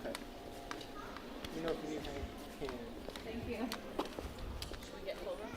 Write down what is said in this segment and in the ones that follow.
Okay. You know if you need my hand. Thank you. Should we get clover?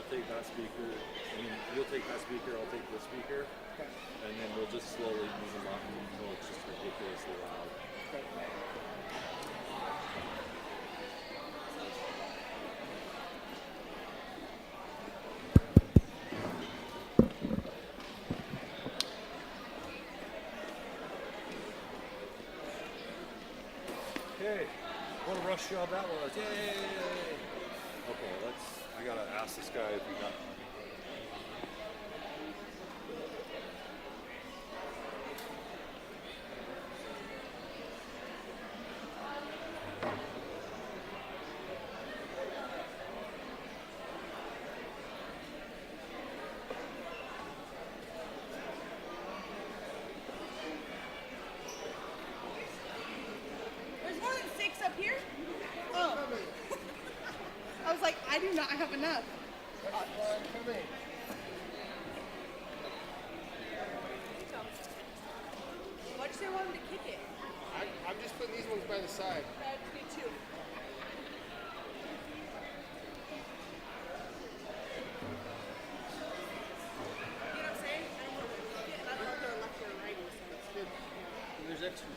I'll take that speaker. I mean, you'll take that speaker, I'll take this speaker. Okay. And then we'll just slowly move them up until it's just ridiculously loud. Okay. Okay, what a rush job that was. Yay! Okay, I gotta ask this guy if he got. There's more than 6 up here? Oh. I was like, I do not have enough. Why'd you say I wanted to kick it? I'm just putting these ones by the side. Me too. You know what I'm saying? I don't know if they're kick it, and I don't know if they're left or righty, so it's good. There's extra.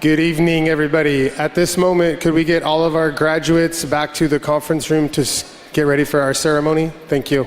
Good evening, everybody. At this moment, could we get all of our graduates back to the conference room to get ready for our ceremony? Thank you.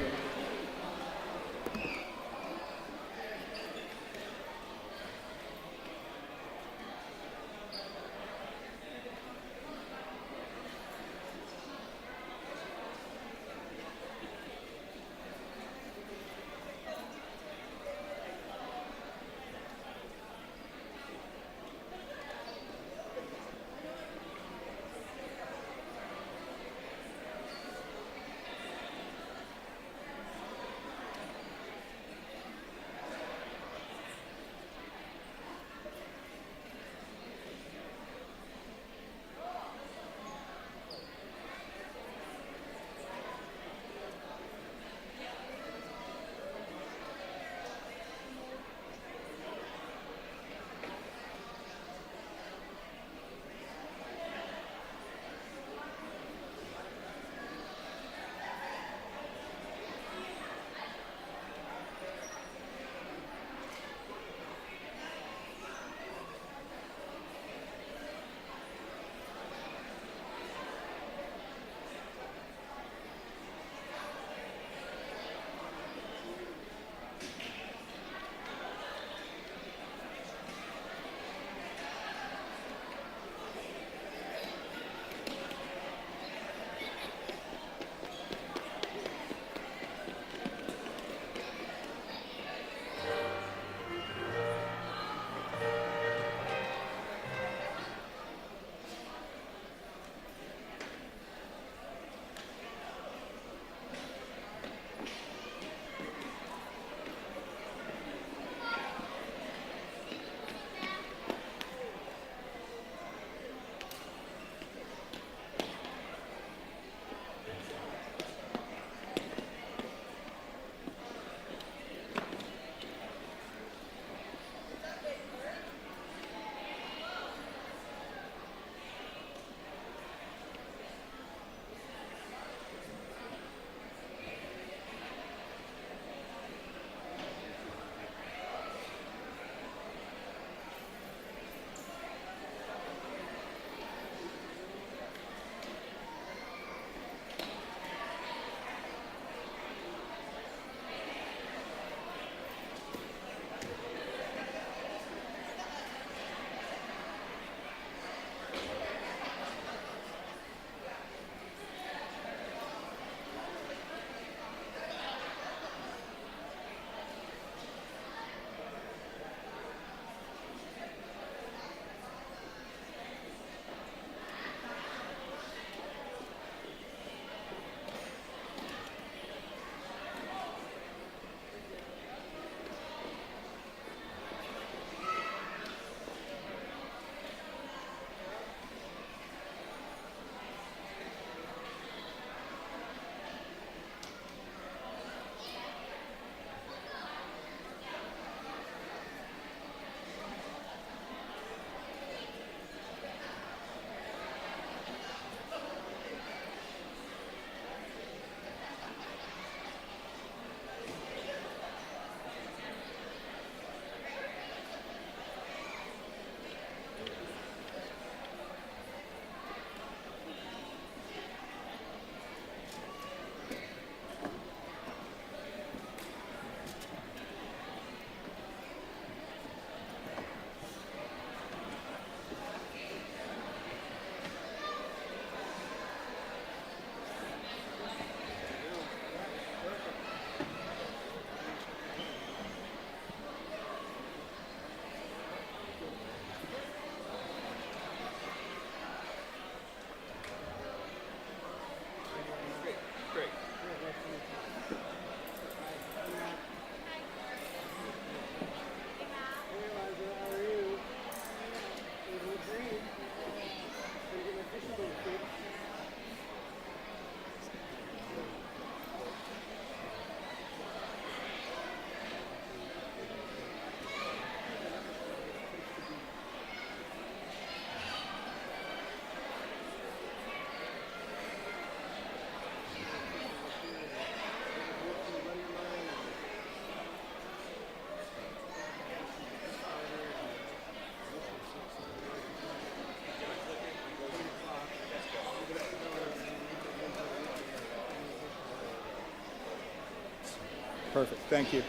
Perfect. Thank you.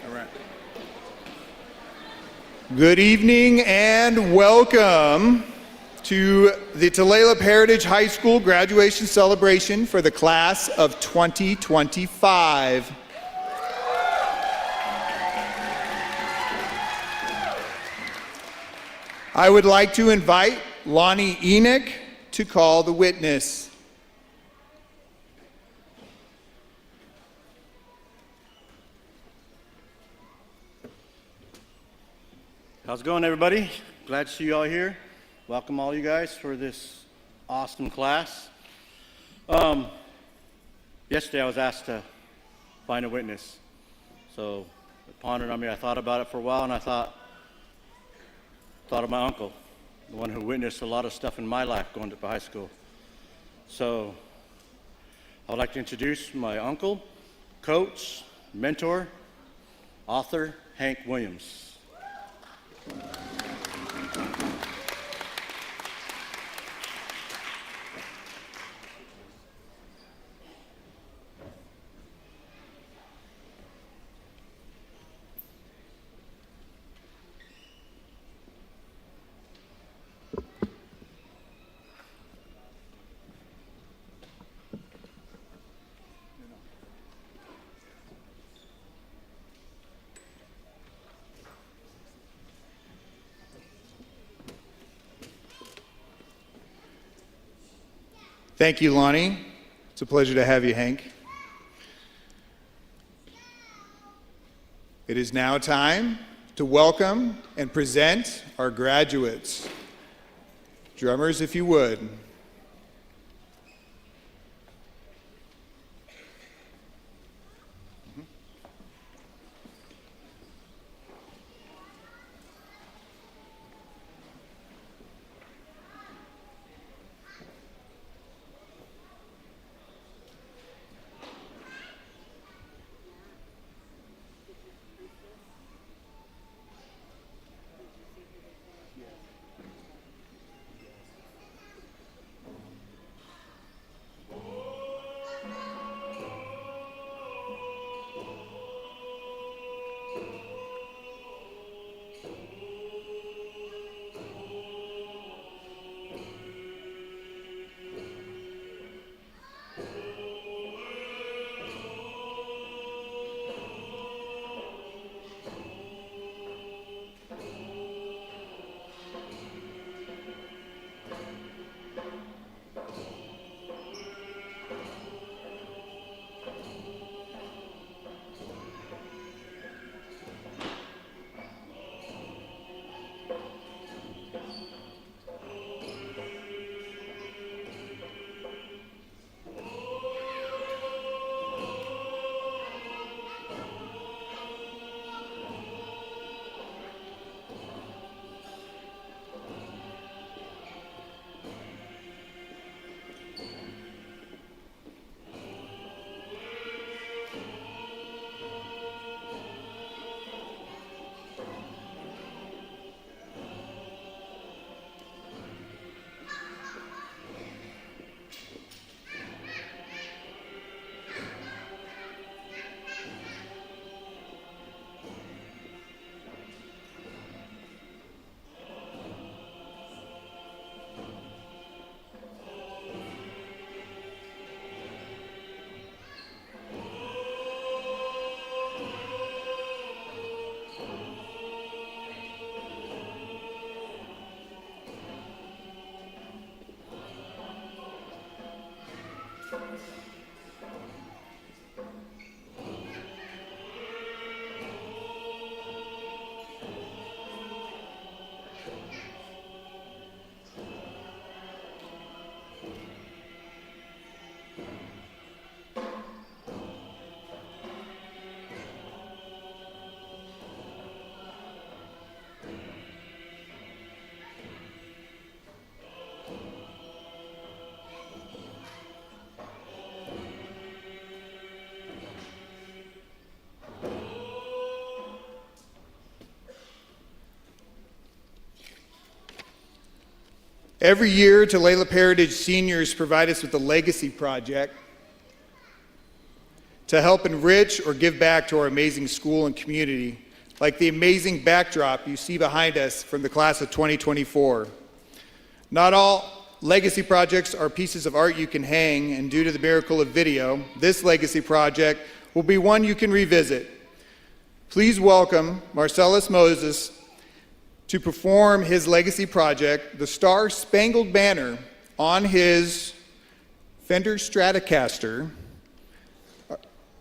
All right. Good evening and welcome to the Tulalip Heritage High School graduation celebration for the class of 2025. I would like to invite Lonnie Enoch to call the witness. How's it going, everybody? Glad to see you all here. Welcome all you guys for this awesome class. Yesterday I was asked to find a witness. So it pondered on me. I thought about it for a while, and I thought of my uncle, the one who witnessed a lot of stuff in my life going to high school. So I would like to introduce my uncle, coach, mentor, author, Hank Williams. Thank you, Lonnie. It's a pleasure to have you, Hank. It is now time to welcome and present our graduates. Drummers, if you would. Every year, Tulalip Heritage seniors provide us with the Legacy Project. to help enrich or give back to our amazing school and community, like the amazing backdrop you see behind us from the class of 2024. Not all legacy projects are pieces of art you can hang, and due to the miracle of video, this legacy project will be one you can revisit. Please welcome Marcellus Moses to perform his legacy project, the Star Spangled Banner, on his Fender Stratocaster,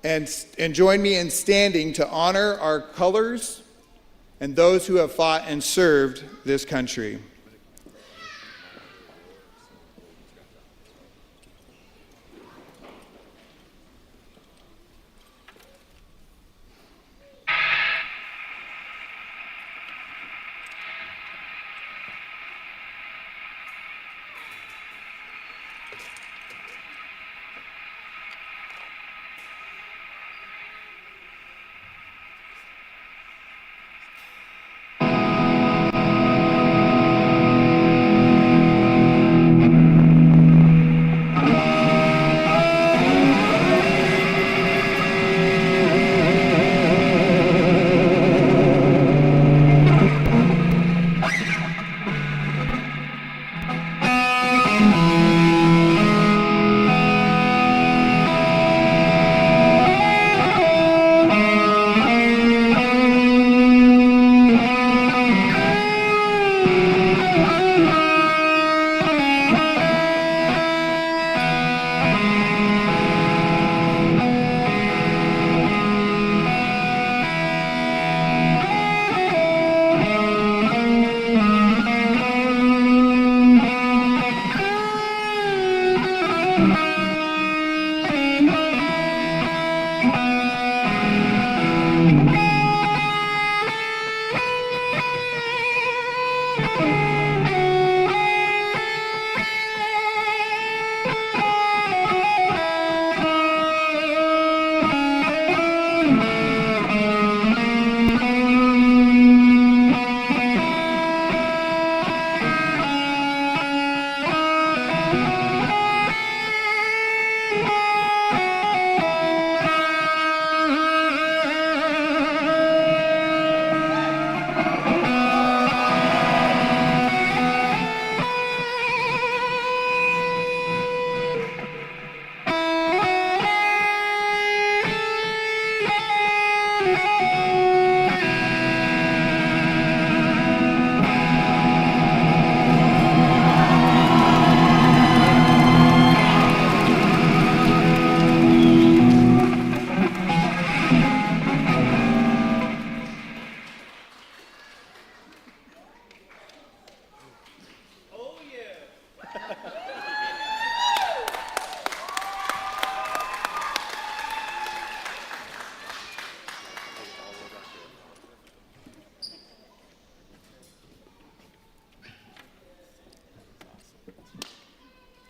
and join me in standing to honor our colors and those who have fought and served this country.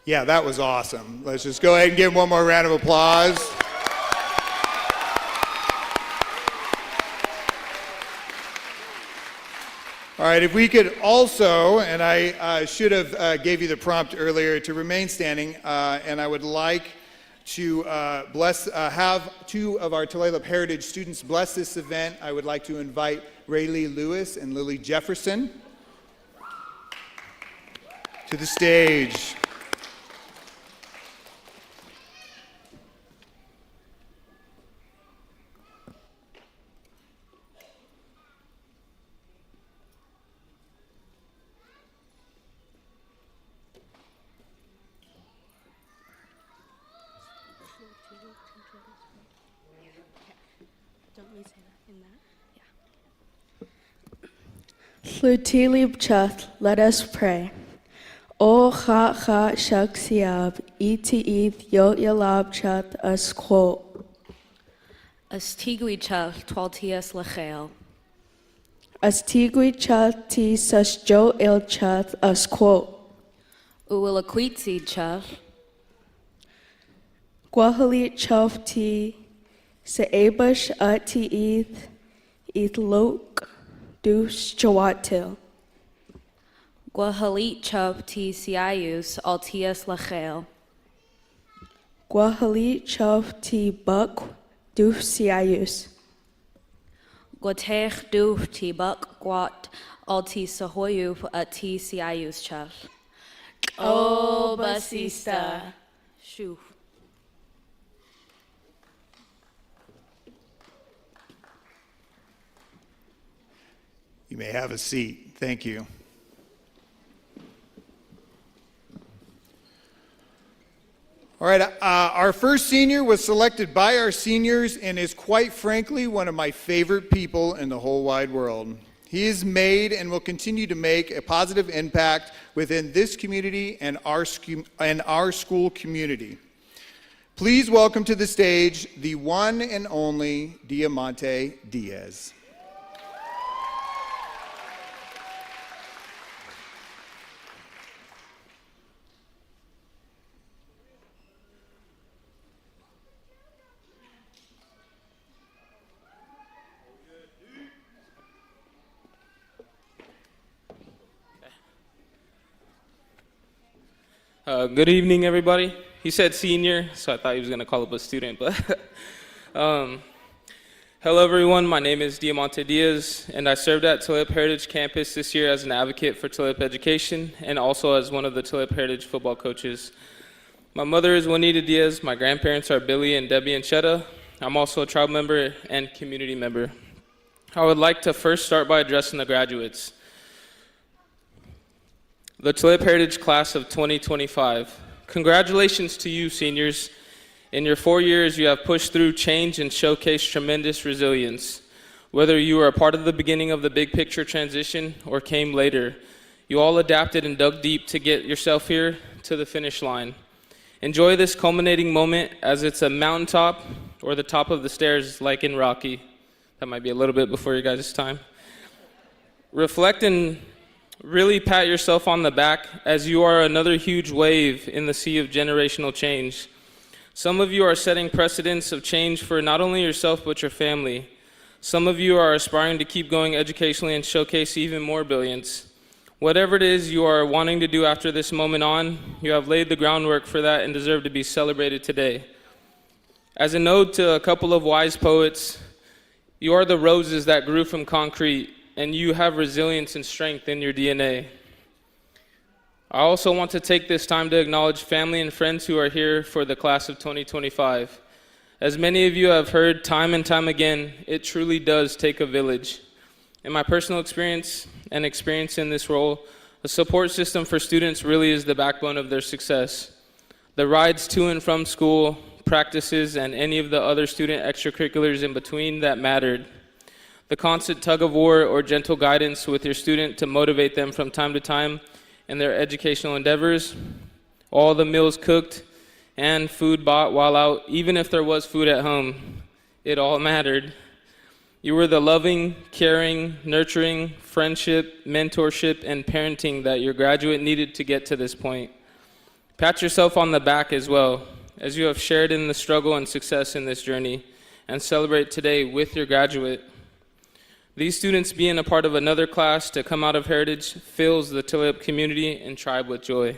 Yeah, that was awesome. Let's just go ahead and give him one more round of applause. All right, if we could also, and I should have gave you the prompt earlier to remain standing, and I would like to have two of our Tulalip Heritage students bless this event. I would like to invite Rayleigh Lewis and Lily Jefferson to the stage. Tulalip Chuth, let us pray. O cha cha shak siab, iti ith yot yalab chuth as quo. As tigui chuth twaltias lechel. As tigui chuth ti sus jo il chuth as quo. Uwilaquitsi chuth. Guahalit chuth ti se abush at ti ith lok dus chawatil. Guahalit chuth ti siayus altias lechel. Guahalit chuth ti buck Dufsiayus. Gotech du tibak gwat alti sahoyu at TCIU's chal. Oh, basista. Shoo. You may have a seat. Thank you. All right, our first senior was selected by our seniors and is quite frankly one of my favorite people in the whole wide world. He has made and will continue to make a positive impact within this community and our school community. Please welcome to the stage the one and only Diamante Diaz. Good evening, everybody. He said senior, so I thought he was going to call up a student. But hello, everyone. My name is Diamante Diaz, and I served at Tulalip Heritage Campus this year as an advocate for Tulalip education and also as one of the Tulalip Heritage football coaches. My mother is Juanita Diaz. My grandparents are Billy and Debbie and Chetta. I'm also a tribe member and community member. I would like to first start by addressing the graduates. The Tulalip Heritage Class of 2025. Congratulations to you, seniors. In your 4 years, you have pushed through change and showcased tremendous resilience. Whether you were a part of the beginning of the big picture transition or came later, you all adapted and dug deep to get yourself here to the finish line. Enjoy this culminating moment as it's a mountaintop or the top of the stairs like in Rocky. That might be a little bit before your guys' time. Reflect and really pat yourself on the back as you are another huge wave in the sea of generational change. Some of you are setting precedents of change for not only yourself but your family. Some of you are aspiring to keep going educationally and showcase even more brilliance. Whatever it is you are wanting to do after this moment on, you have laid the groundwork for that and deserve to be celebrated today. As an ode to a couple of wise poets, you are the roses that grew from concrete, and you have resilience and strength in your DNA. I also want to take this time to acknowledge family and friends who are here for the class of 2025. As many of you have heard time and time again, it truly does take a village. In my personal experience and experience in this role, a support system for students really is the backbone of their success. The rides to and from school, practices, and any of the other student extracurriculars in between that mattered. The constant tug of war or gentle guidance with your student to motivate them from time to time in their educational endeavors, all the meals cooked and food bought while out, even if there was food at home, it all mattered. You were the loving, caring, nurturing, friendship, mentorship, and parenting that your graduate needed to get to this point. Pat yourself on the back as well, as you have shared in the struggle and success in this journey, and celebrate today with your graduate. These students being a part of another class to come out of Heritage fills the Tulalip community and tribe with joy.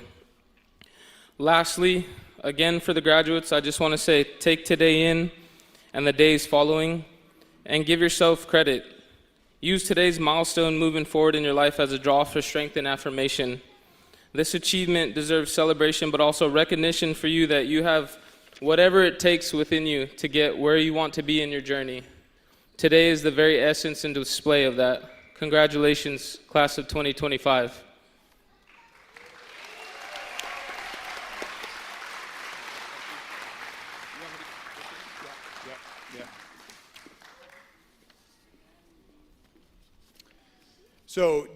Lastly, again for the graduates, I just want to say take today in and the days following and give yourself credit. Use today's milestone moving forward in your life as a draw for strength and affirmation. This achievement deserves celebration, but also recognition for you that you have whatever it takes within you to get where you want to be in your journey. Today is the very essence and display of that. Congratulations, class of 2025. So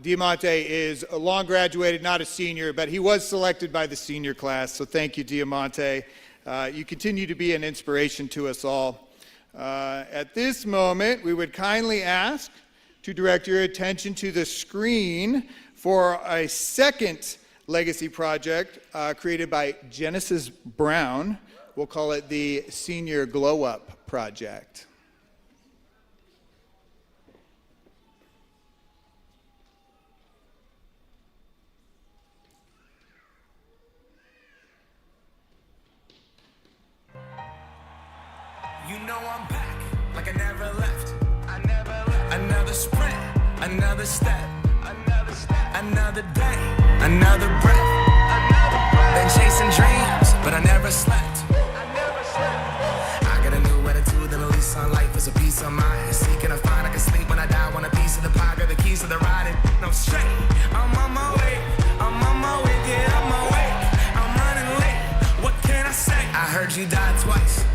Diamante is a long graduated, not a senior, but he was selected by the senior class. So thank you, Diamante. You continue to be an inspiration to us all. At this moment, we would kindly ask to direct your attention to the screen for a second legacy project created by Genesis Brown. We'll call it the Senior Glow Up Project. You know I'm back, like I never left. Another sprint, another step, another day, another breath. Been chasing dreams, but I never slept. I got a new attitude and a lease on life is a peace of mind. Seeking a find I can sleep when I die. Want a piece of the pie, got the keys to the ride. And I'm straight, I'm on my way. I'm on my way, get on my way. I'm running late, what can I say? I heard you died twice.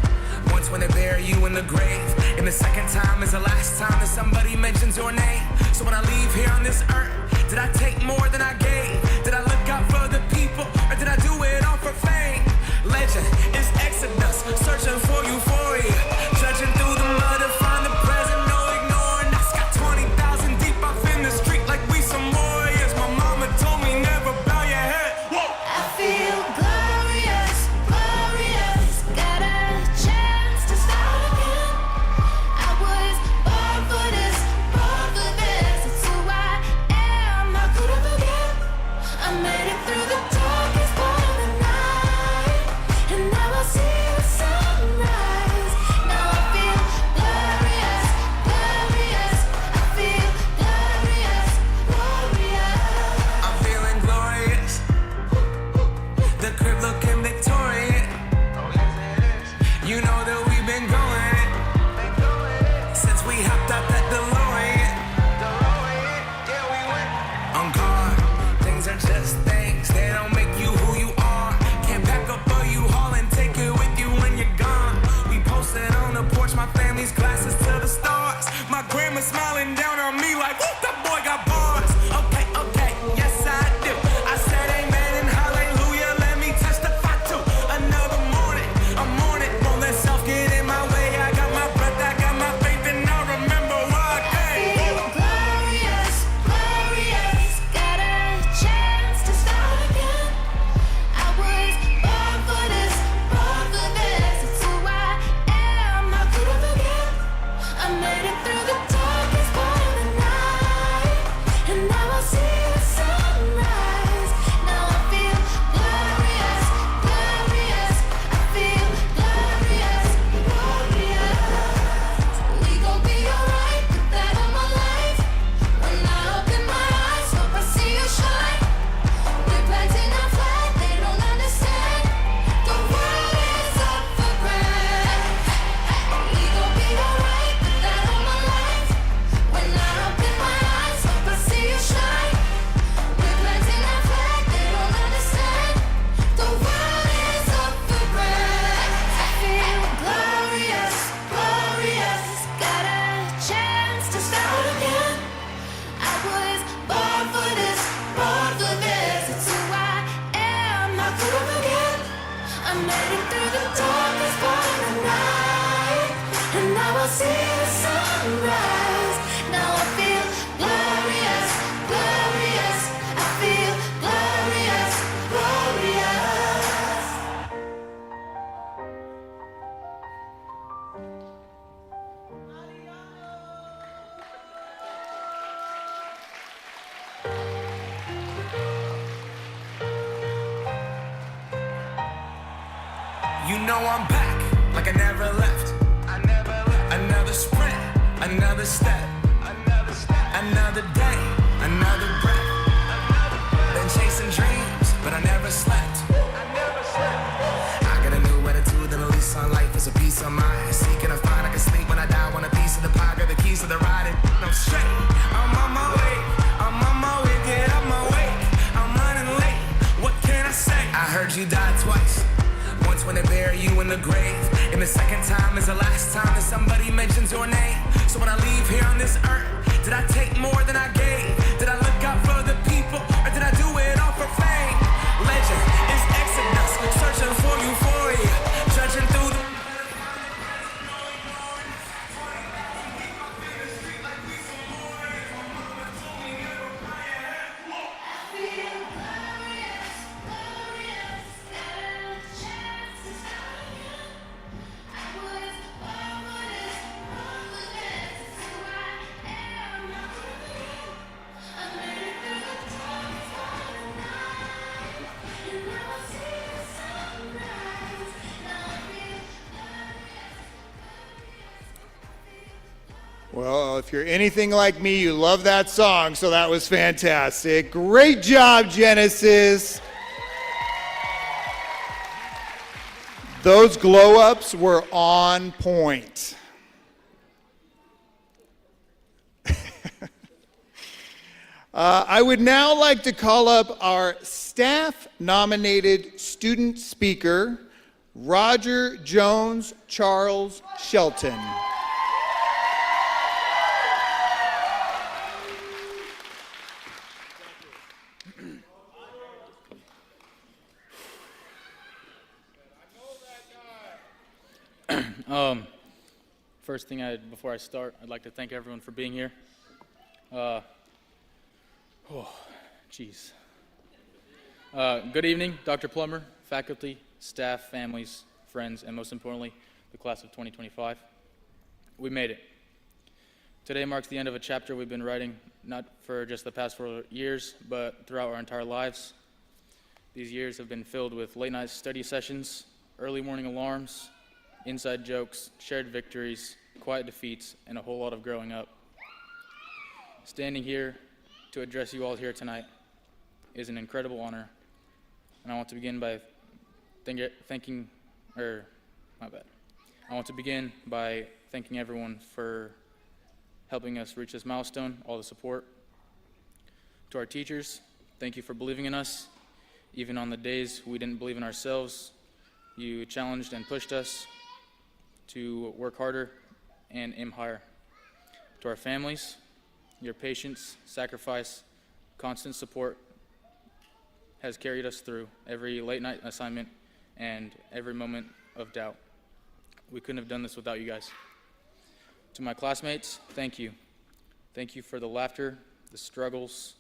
Once when they bury you in the grave, and the second time is the last time that somebody mentions your name. So when I leave here on this earth, did I take more than I gave? Did I look out for the people, or did I do it all for fame? Legend is Exodus, searching for euphoria, judging through the mud to find the present, no ignoring. I got 20,000 deep off in the street like we some warriors. My mama told me never bow your head. Whoa. I feel glorious, glorious. Got a chance to start again. I was born for this, born for this. It's who I am. How could I forget? I made it through the darkest part of the night, and now I see the sunrise. Now I feel glorious, glorious. I feel glorious, glorious. I'm feeling glorious. The crib looking victorious. You know that we've been going since we hopped out that DeLorean. On guard, things are just things. They don't make you who you are. Can't pack up a U-Haul and take it with you when you're gone. We posted on the porch, my family's glasses to the stars. My grandma smiling down on me like, whoop, that boy got bars. Okay, okay, yes I do. I said amen and hallelujah, let me testify to another morning. I'm on it, won't let self get in my way. I got my breath, I got my faith, and I remember why I came. Feel glorious, glorious. Got a chance to start again. I was born for this, born for this. It's who I am. How could I forget? I made it through the darkest part of the night, and now I see the sunrise. Now I feel glorious, glorious. I feel glorious, glorious. We gon' be alright, put that on my life. When I open my eyes, hope I see you shine. We're planting our flag, they don't understand. The world is up for grabs. We gon' be alright, put that on my life. When I open my eyes, hope I see you shine. We're planting our flag, they don't understand. The world is up for grabs. I feel glorious, glorious. Got a chance to start again. I was born for this, born for this. It's who I am. How could I forget? I made it through the darkest part of the night, and now I see the sunrise. Now I feel glorious, glorious. I feel glorious, glorious. You know I'm back, like I never left. Another sprint, another step, another day, another breath. Been chasing dreams, but I never slept. I got a new attitude and a lease on life is a peace of mind. Seeking a find I can sleep when I die. Want a piece of the pie, got the keys to the ride. And I'm straight, I'm on my way. I'm on my way, get on my way. I'm running late, what can I say? I heard you died twice. Once when they bury you in the grave, and the second time is the last time that somebody mentions your name. So when I leave here on this earth, did I take more than I gave? Did I look out for the people, or did I do it all for fame? Legend is Exodus, searching for euphoria, judging through the Well, if you're anything like me, you love that song, so that was fantastic. Great job, Genesis. Those glow-ups were on point. I would now like to call up our staff-nominated student speaker, Roger Jones Charles Shelton. First thing, before I start, I'd like to thank everyone for being here. Good evening, Dr. Plummer, faculty, staff, families, friends, and most importantly, the class of 2025. We made it. Today marks the end of a chapter we've been writing, not for just the past 4 years, but throughout our entire lives. These years have been filled with late-night study sessions, early morning alarms, inside jokes, shared victories, quiet defeats, and a whole lot of growing up. Standing here to address you all here tonight is an incredible honor, and I want to begin by thanking everyone for helping us reach this milestone, all the support. To our teachers, thank you for believing in us. Even on the days we didn't believe in ourselves, you challenged and pushed us to work harder and aim higher. To our families, your patience, sacrifice, constant support has carried us through every late night assignment and every moment of doubt. We couldn't have done this without you guys. To my classmates, thank you. Thank you for the laughter, the struggles,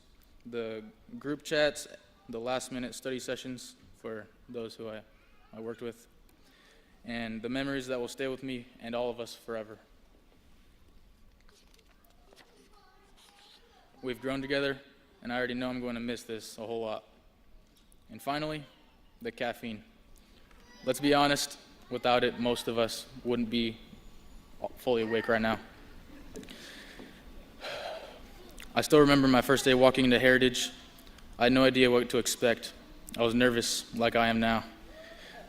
the group chats, the last minute study sessions for those who I worked with, and the memories that will stay with me and all of us forever. We've grown together, and I already know I'm going to miss this a whole lot. And finally, the caffeine. Let's be honest, without it, most of us wouldn't be fully awake right now. I still remember my first day walking into Heritage. I had no idea what to expect. I was nervous, like I am now.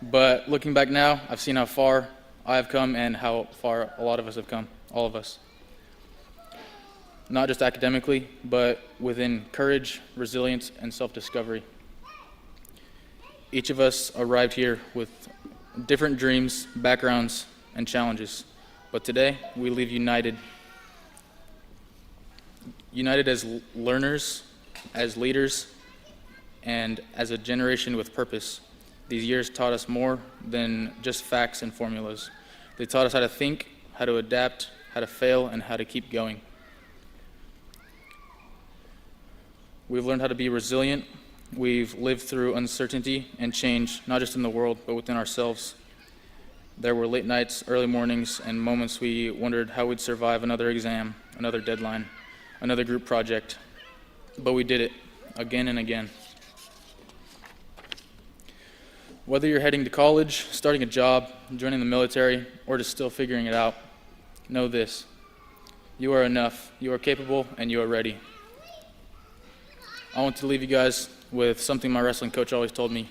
But looking back now, I've seen how far I have come and how far a lot of us have come, all of us. Not just academically, but within courage, resilience, and self-discovery. Each of us arrived here with different dreams, backgrounds, and challenges. But today, we leave united. United as learners, as leaders, and as a generation with purpose. These years taught us more than just facts and formulas. They taught us how to think, how to adapt, how to fail, and how to keep going. We've learned how to be resilient. We've lived through uncertainty and change, not just in the world, but within ourselves. There were late nights, early mornings, and moments we wondered how we'd survive another exam, another deadline, another group project. But we did it, again and again. Whether you're heading to college, starting a job, joining the military, or just still figuring it out, know this: you are enough, you are capable, and you are ready. I want to leave you guys with something my wrestling coach always told me.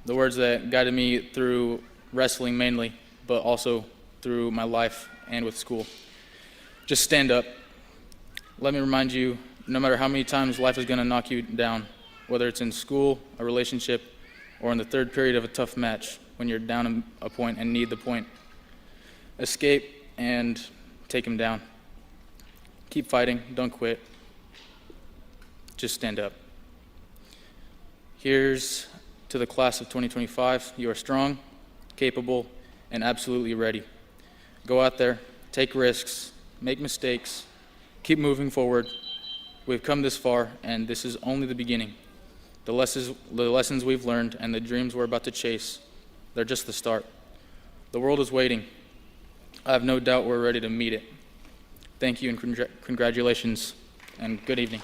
The words that guided me through wrestling mainly, but also through my life and with school. Just stand up. Let me remind you, no matter how many times life is going to knock you down, whether it's in school, a relationship, or in the third period of a tough match, when you're down a point and need the point, escape and take him down. Keep fighting, don't quit. Just stand up. Here's to the class of 2025. You are strong, capable, and absolutely ready. Go out there, take risks, make mistakes, keep moving forward. We've come this far, and this is only the beginning. The lessons we've learned and the dreams we're about to chase, they're just the start. The world is waiting. I have no doubt we're ready to meet it. Thank you and congratulations, and good evening.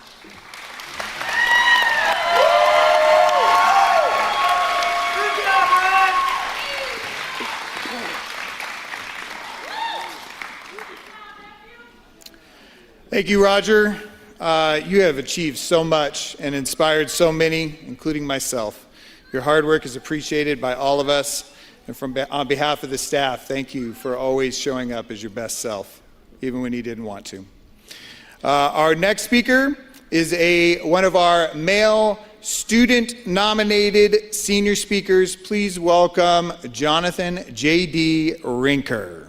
Thank you, Roger. You have achieved so much and inspired so many, including myself. Your hard work is appreciated by all of us. And on behalf of the staff, thank you for always showing up as your best self, even when you didn't want to. Our next speaker is one of our male student-nominated senior speakers. Please welcome Jonathan J.D. Rinker.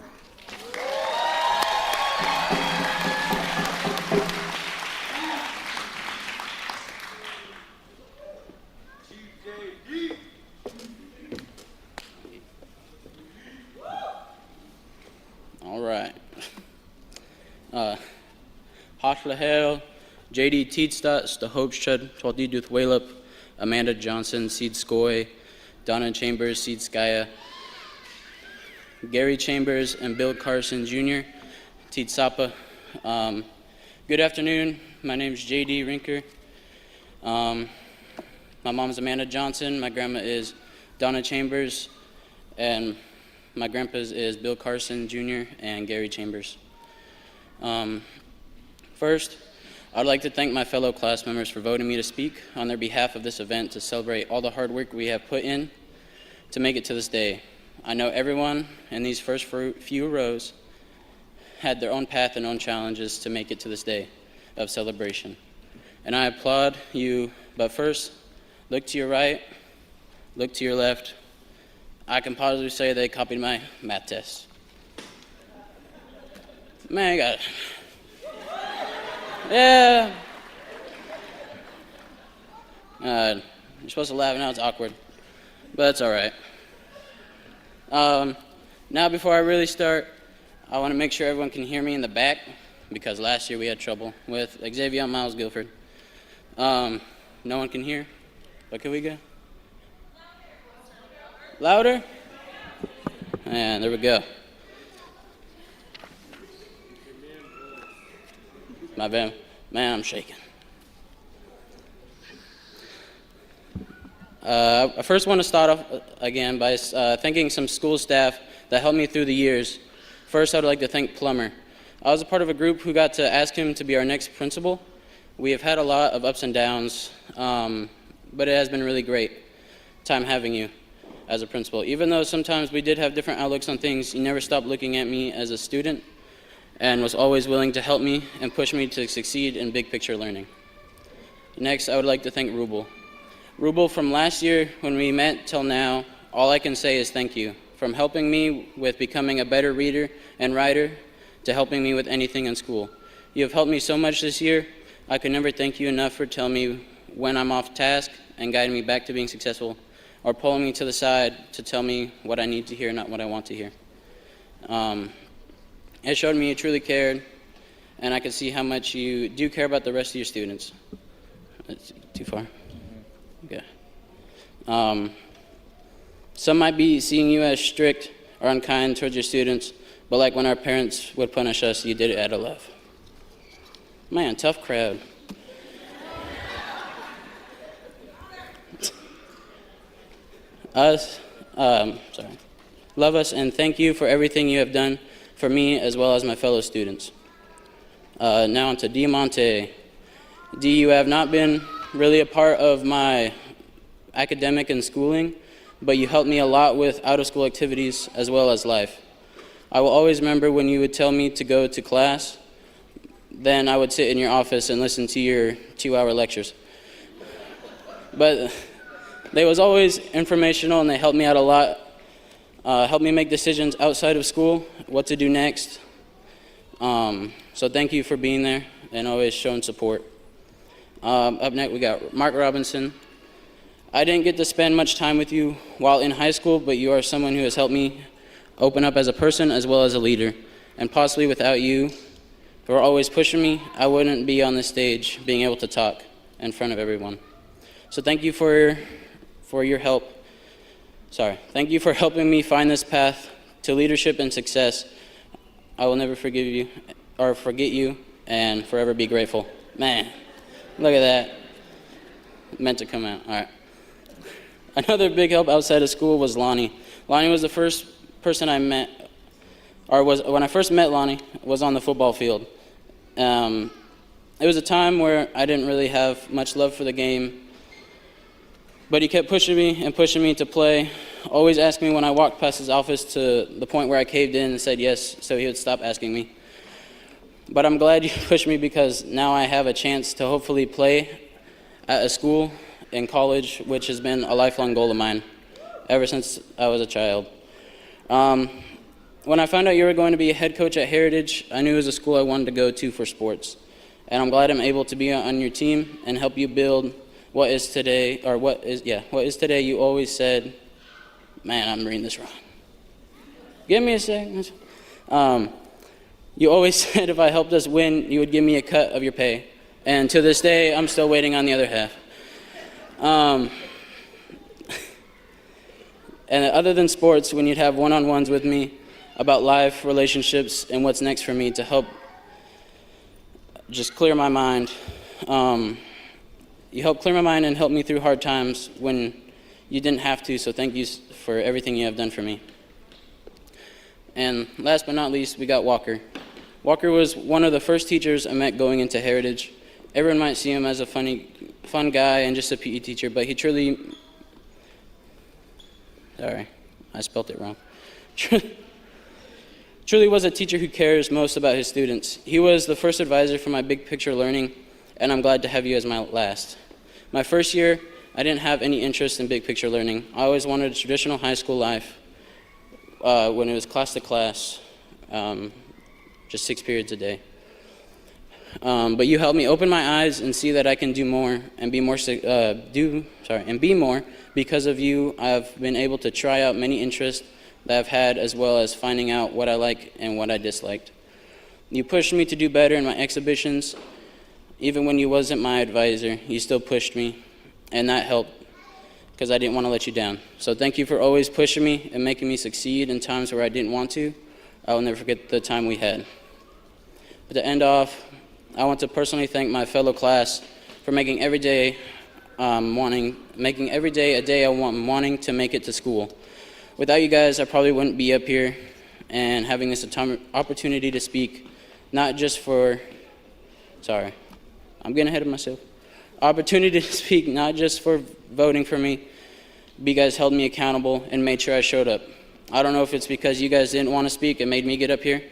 All right. Hachlahel, J.D. Teedstat, Stahopschud, Twaldi Duthwalep, Amanda Johnson, Seed Skoy, Donna Chambers, Seed Skya, Gary Chambers, and Bill Carson Jr., Teedsapa. Good afternoon. My name is J.D. Rinker. My mom is Amanda Johnson. My grandma is Donna Chambers. And my grandpa's is Bill Carson Jr. and Gary Chambers. First, I'd like to thank my fellow class members for voting me to speak on their behalf of this event to celebrate all the hard work we have put in to make it to this day. I know everyone in these first few rows had their own path and own challenges to make it to this day of celebration. And I applaud you, but first, look to your right, look to your left. I can positively say they copied my math test. Man, I got it. Yeah. You're supposed to laugh, now it's awkward. But that's all right. Now, before I really start, I want to make sure everyone can hear me in the back, because last year we had trouble with Xavier and Miles Guilford. No one can hear? What can we go? Louder? And there we go. My bad. Man, I'm shaking. I first want to start off again by thanking some school staff that helped me through the years. First, I would like to thank Plummer. I was a part of a group who got to ask him to be our next principal. We have had a lot of ups and downs, but it has been really great time having you as a principal. Even though sometimes we did have different outlooks on things, you never stopped looking at me as a student and was always willing to help me and push me to succeed in big picture learning. Next, I would like to thank Rubel. Rubel, from last year when we met till now, all I can say is thank you. From helping me with becoming a better reader and writer to helping me with anything in school. You have helped me so much this year. I could never thank you enough for telling me when I'm off task and guiding me back to being successful, or pulling me to the side to tell me what I need to hear, not what I want to hear. It showed me you truly cared, and I could see how much you do care about the rest of your students. That's too far? Okay. Some might be seeing you as strict or unkind towards your students, but like when our parents would punish us, you did it out of love. Man, tough crowd. Love us and thank you for everything you have done for me as well as my fellow students. Now on to D. Monte. D, you have not been really a part of my academic and schooling, but you helped me a lot with out-of-school activities as well as life. I will always remember when you would tell me to go to class, then I would sit in your office and listen to your 2-hour lectures. But they was always informational and they helped me out a lot, helped me make decisions outside of school, what to do next. So thank you for being there and always showing support. Up next we got Mark Robinson. I didn't get to spend much time with you while in high school, but you are someone who has helped me open up as a person as well as a leader. And possibly without you, for always pushing me, I wouldn't be on this stage being able to talk in front of everyone. So thank you for your help. Thank you for helping me find this path to leadership and success. I will never forgive you or forget you and forever be grateful. Man, look at that. Meant to come out. All right. Another big help outside of school was Lonnie. Lonnie was the first person I met, or was when I first met Lonnie, was on the football field. It was a time where I didn't really have much love for the game, but he kept pushing me to play, always asking me when I walked past his office to the point where I caved in and said yes, so he would stop asking me. But I'm glad you pushed me because now I have a chance to hopefully play at a school in college, which has been a lifelong goal of mine ever since I was a child. When I found out you were going to be a head coach at Heritage, I knew it was a school I wanted to go to for sports. And I'm glad I'm able to be on your team and help you build what is today. You always said, man, I'm reading this wrong. Give me a second. You always said if I helped us win, you would give me a cut of your pay. And to this day, I'm still waiting on the other half. And other than sports, when you'd have one-on-ones with me about life, relationships, and what's next for me to help just clear my mind. You helped clear my mind and help me through hard times when you didn't have to, so thank you for everything you have done for me. And last but not least, we got Walker. Walker was one of the first teachers I met going into Heritage. Everyone might see him as a fun guy and just a PE teacher, but he truly, sorry, I spelt it wrong. Truly was a teacher who cares most about his students. He was the first advisor for my big picture learning, and I'm glad to have you as my last. My first year, I didn't have any interest in big picture learning. I always wanted a traditional high school life when it was class to class, just 6 periods a day. But you helped me open my eyes and see that I can do more and be more. Because of you, I've been able to try out many interests that I've had, as well as finding out what I like and what I disliked. You pushed me to do better in my exhibitions. Even when you wasn't my advisor, you still pushed me, and that helped because I didn't want to let you down. So thank you for always pushing me and making me succeed in times where I didn't want to. I will never forget the time we had. But to end off, I want to personally thank my fellow class for making every day a day I want wanting to make it to school. Without you guys, I probably wouldn't be up here and having this opportunity to speak, not just for, sorry, I'm getting ahead of myself. Opportunity to speak, not just for voting for me, but you guys held me accountable and made sure I showed up. I don't know if it's because you guys didn't want to speak and made me get up here,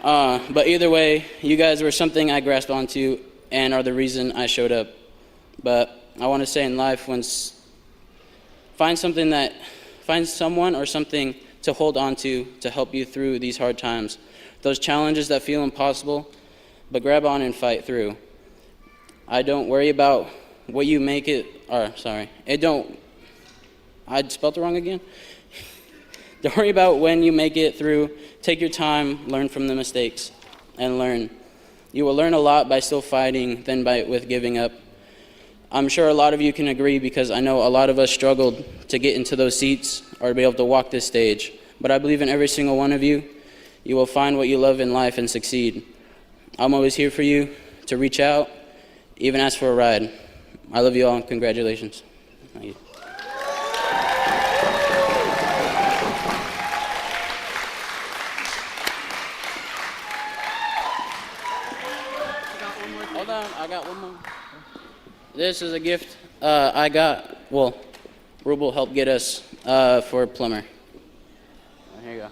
but either way, you guys were something I grasped onto and are the reason I showed up. But I want to say in life, find someone or something to hold on to help you through these hard times. Those challenges that feel impossible, but grab on and fight through. I don't worry about what you make it, I spelled it wrong again. Don't worry about when you make it through. Take your time, learn from the mistakes, and learn. You will learn a lot by still fighting than with giving up. I'm sure a lot of you can agree because I know a lot of us struggled to get into those seats or to be able to walk this stage. But I believe in every single one of you. You will find what you love in life and succeed. I'm always here for you to reach out, even ask for a ride. I love you all. Congratulations. Thank you. Hold on, I got one more. This is a gift Rubel helped get us for Plumber. Here you go.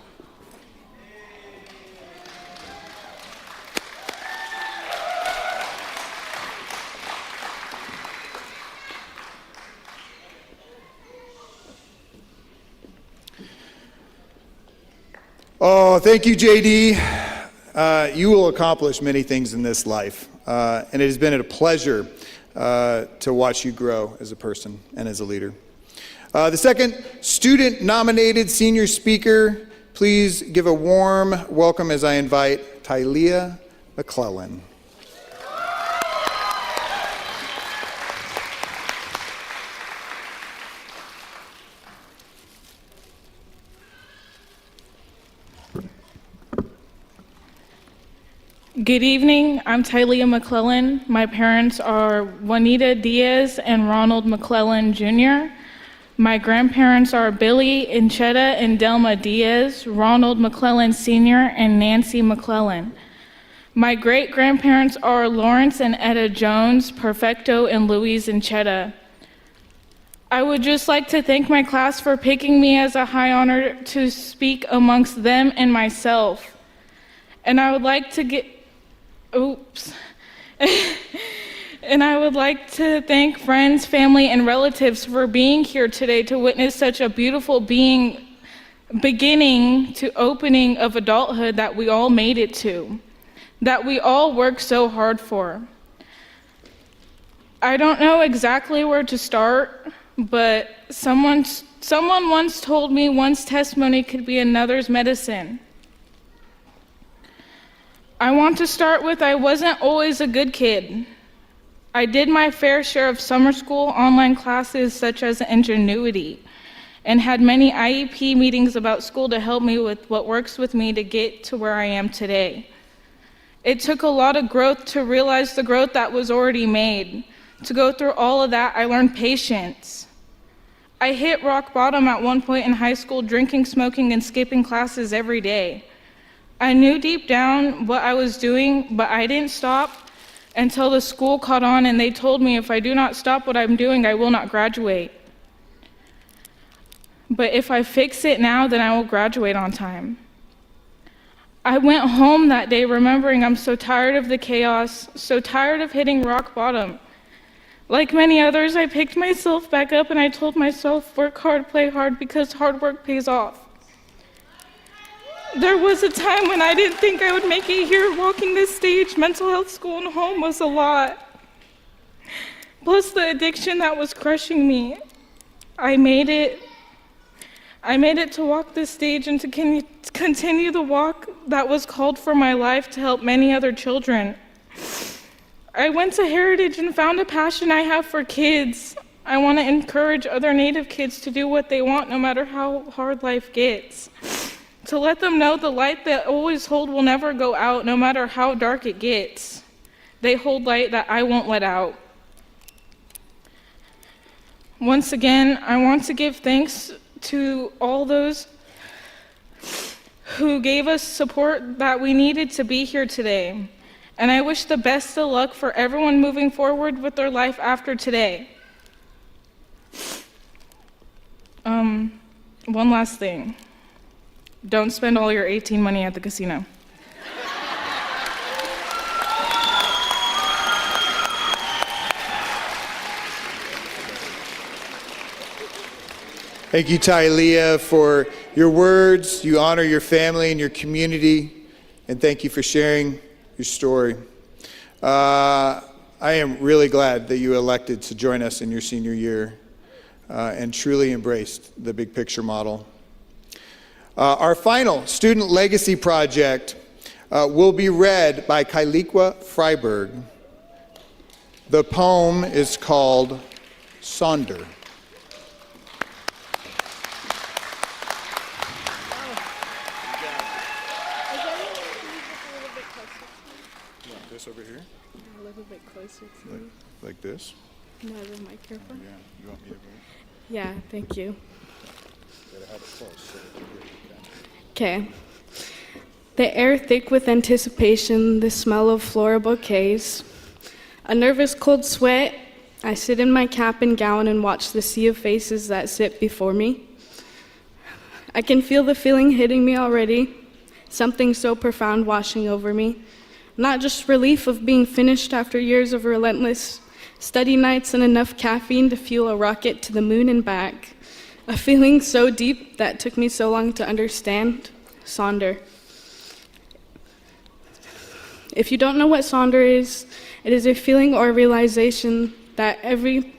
Oh, thank you, JD. You will accomplish many things in this life, and it has been a pleasure to watch you grow as a person and as a leader. The second student-nominated senior speaker, please give a warm welcome as I invite Tylea McClellan. Good evening, I'm Tylea McClellan. My parents are Juanita Diaz and Ronald McClellan Jr. My grandparents are Billy Inchetta and Delma Diaz, Ronald McClellan Sr., and Nancy McClellan. My great-grandparents are Lawrence and Etta Jones, Perfecto, and Louise Encheta. I would just like to thank my class for picking me as a high honor to speak amongst them and myself. And I would like to And I would like to thank friends, family, and relatives for being here today to witness such a beautiful beginning to opening of adulthood that we all made it to, that we all worked so hard for. I don't know exactly where to start, but someone once told me one's testimony could be another's medicine. I want to start with I wasn't always a good kid. I did my fair share of summer school online classes such as Ingenuity and had many IEP meetings about school to help me with what works with me to get to where I am today. It took a lot of growth to realize the growth that was already made. To go through all of that, I learned patience. I hit rock bottom at one point in high school, drinking, smoking, and skipping classes every day. I knew deep down what I was doing, but I didn't stop until the school caught on and they told me if I do not stop what I'm doing, I will not graduate. But if I fix it now, then I will graduate on time. I went home that day remembering I'm so tired of the chaos, so tired of hitting rock bottom. Like many others, I picked myself back up and I told myself, work hard, play hard, because hard work pays off. There was a time when I didn't think I would make it here. Walking this stage, mental health school and home was a lot. Plus the addiction that was crushing me. I made it to walk this stage and to continue the walk that was called for my life to help many other children. I went to Heritage and found a passion I have for kids. I want to encourage other Native kids to do what they want no matter how hard life gets. To let them know the light they always hold will never go out no matter how dark it gets. They hold light that I won't let out. Once again, I want to give thanks to all those who gave us support that we needed to be here today. And I wish the best of luck for everyone moving forward with their life after today. One last thing. Don't spend all your 18 money at the casino. Thank you, Tylea, for your words. You honor your family and your community, and thank you for sharing your story. I am really glad that you elected to join us in your senior year and truly embraced the big picture model. Our final student legacy project will be read by Kailiqua Freiberg. The poem is called Sonder. This over here? A little bit closer to me. Like this? No, the microphone. Yeah. You want me to go? Yeah, thank you. Gotta have it close so that you hear it. Okay. The air thick with anticipation, the smell of floral bouquets. A nervous cold sweat, I sit in my cap and gown and watch the sea of faces that sit before me. I can feel the feeling hitting me already, something so profound washing over me. Not just relief of being finished after years of relentless study nights and enough caffeine to fuel a rocket to the moon and back. A feeling so deep that took me so long to understand. Sonder. If you don't know what sonder is, it is a feeling or a realization that every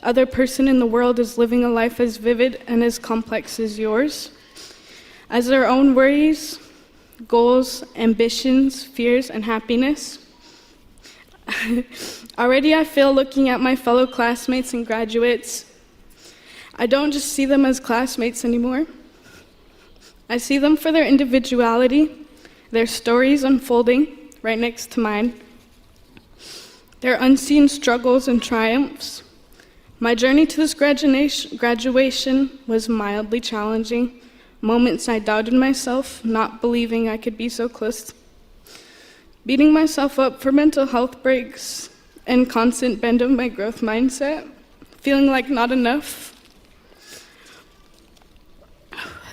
other person in the world is living a life as vivid and as complex as yours, as their own worries, goals, ambitions, fears, and happiness. Already I feel looking at my fellow classmates and graduates, I don't just see them as classmates anymore. I see them for their individuality, their stories unfolding right next to mine, their unseen struggles and triumphs. My journey to this graduation was mildly challenging. Moments I doubted myself, not believing I could be so close beating myself up for mental health breaks and constant bend of my growth mindset, feeling like not enough.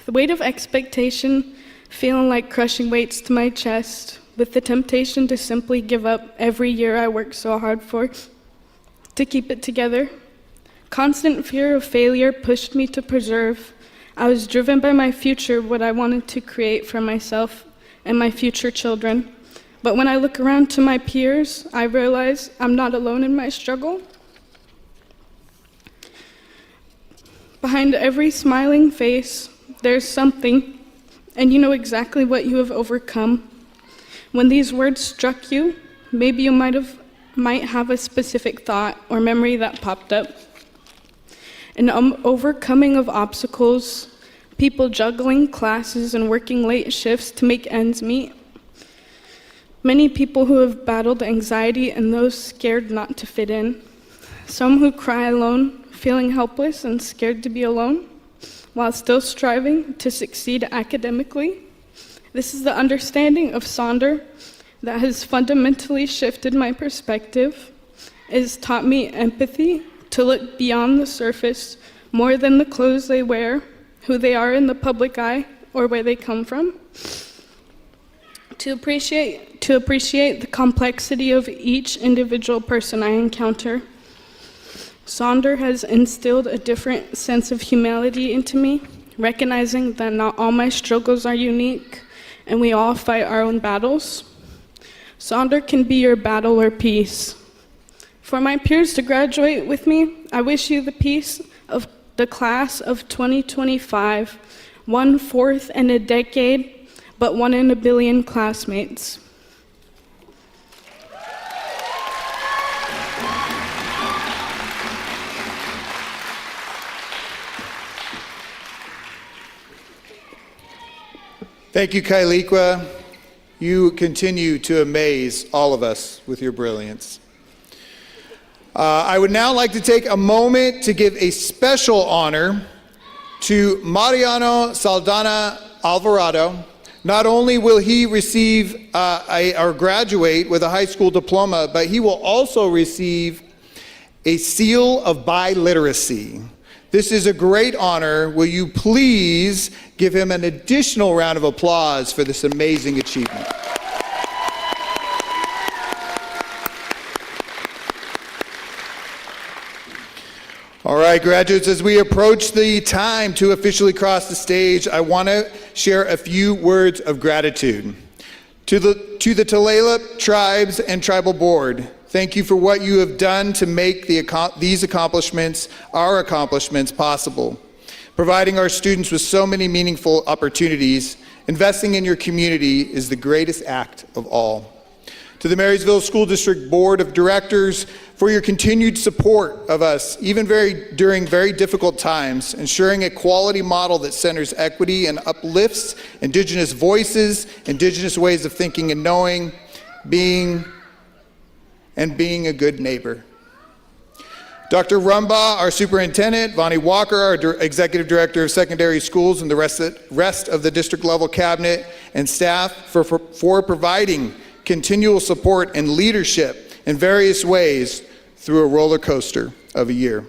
The weight of expectation, feeling like crushing weights to my chest, with the temptation to simply give up every year I worked so hard for, to keep it together. Constant fear of failure pushed me to persevere. I was driven by my future, what I wanted to create for myself and my future children. But when I look around to my peers, I realize I'm not alone in my struggle. Behind every smiling face, there's something, and you know exactly what you have overcome. When these words struck you, maybe you might have a specific thought or memory that popped up. An overcoming of obstacles, people juggling classes and working late shifts to make ends meet. Many people who have battled anxiety and those scared not to fit in. Some who cry alone, feeling helpless and scared to be alone, while still striving to succeed academically. This is the understanding of Sonder that has fundamentally shifted my perspective. It has taught me empathy, to look beyond the surface, more than the clothes they wear, who they are in the public eye, or where they come from. To appreciate the complexity of each individual person I encounter. Sonder has instilled a different sense of humanity into me, recognizing that not all my struggles are unique, and we all fight our own battles. Sonder can be your battle or peace. For my peers to graduate with me, I wish you the peace of the class of 2025, 1/4 in a decade, but 1 in a billion classmates. Thank you, Kailikwa. You continue to amaze all of us with your brilliance. I would now like to take a moment to give a special honor to Mariano Saldana Alvarado. Not only will he receive or graduate with a high school diploma, but he will also receive a seal of biliteracy. This is a great honor. Will you please give him an additional round of applause for this amazing achievement? All right, graduates, as we approach the time to officially cross the stage, I want to share a few words of gratitude. To the Tulalip tribes and tribal board, thank you for what you have done to make these accomplishments, our accomplishments, possible. Providing our students with so many meaningful opportunities, investing in your community is the greatest act of all. To the Marysville School District Board of Directors, for your continued support of us, even during very difficult times, ensuring a quality model that centers equity and uplifts Indigenous voices, Indigenous ways of thinking and knowing, being a good neighbor. Dr. Rumbaugh, our superintendent, Vonnie Walker, our executive director of secondary schools, and the rest of the district level cabinet and staff for providing continual support and leadership in various ways through a roller coaster of a year.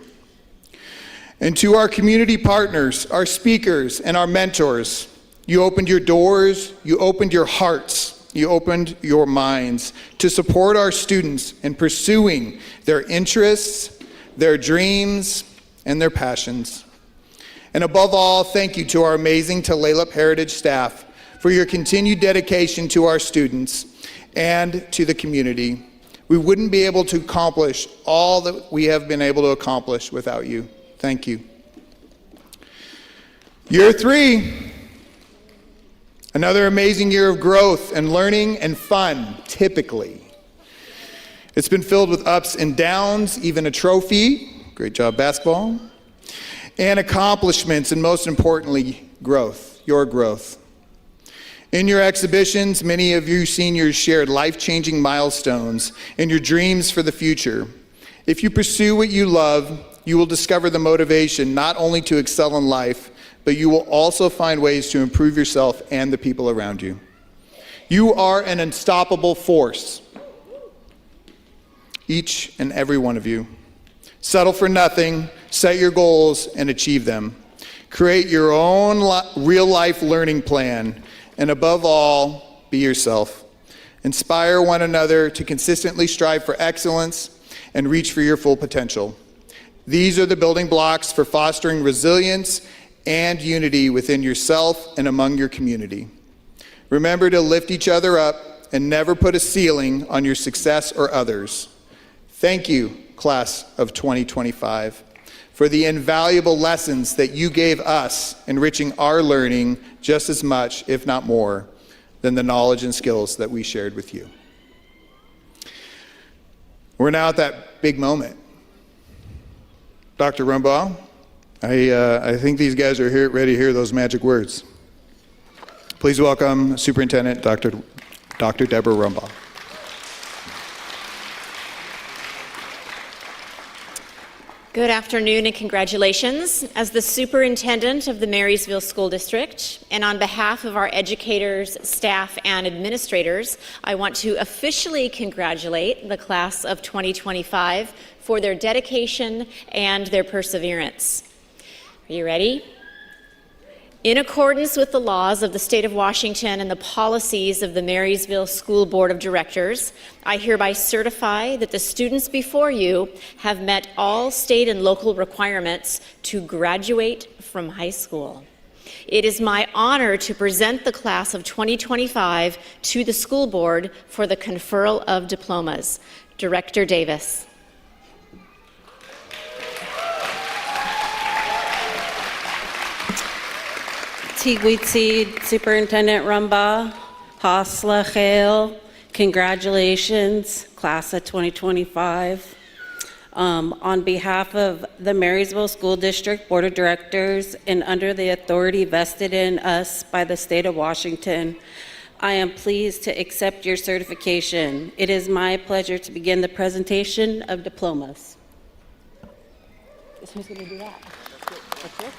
And to our community partners, our speakers, and our mentors, you opened your doors, you opened your hearts, you opened your minds to support our students in pursuing their interests, their dreams, and their passions. And above all, thank you to our amazing Tulalip Heritage staff for your continued dedication to our students and to the community. We wouldn't be able to accomplish all that we have been able to accomplish without you. Thank you. Year 3. Another amazing year of growth and learning and fun, typically. It's been filled with ups and downs, even a trophy, great job basketball, and accomplishments, and most importantly, growth, your growth. In your exhibitions, many of you seniors shared life-changing milestones and your dreams for the future. If you pursue what you love, you will discover the motivation not only to excel in life, but you will also find ways to improve yourself and the people around you. You are an unstoppable force, each and every one of you. Settle for nothing, set your goals, and achieve them. Create your own real-life learning plan, and above all, be yourself. Inspire one another to consistently strive for excellence and reach for your full potential. These are the building blocks for fostering resilience and unity within yourself and among your community. Remember to lift each other up and never put a ceiling on your success or others. Thank you, class of 2025, for the invaluable lessons that you gave us, enriching our learning just as much, if not more, than the knowledge and skills that we shared with you. We're now at that big moment. Dr. Rumbaugh, I think these guys are ready to hear those magic words. Please welcome Superintendent Dr. Deborah Rumbaugh. Good afternoon and congratulations. As the superintendent of the Marysville School District, and on behalf of our educators, staff, and administrators, I want to officially congratulate the class of 2025 for their dedication and their perseverance. Are you ready? In accordance with the laws of the state of Washington and the policies of the Marysville School Board of Directors, I hereby certify that the students before you have met all state and local requirements to graduate from high school. It is my honor to present the class of 2025 to the school board for the conferral of diplomas. Director Davis. Tigwitsi, Superintendent Rumbaugh, Hasla Khail, congratulations, class of 2025. On behalf of the Marysville School District Board of Directors and under the authority vested in us by the state of Washington, I am pleased to accept your certification. It is my pleasure to begin the presentation of diplomas. Who's going to do that? That's it?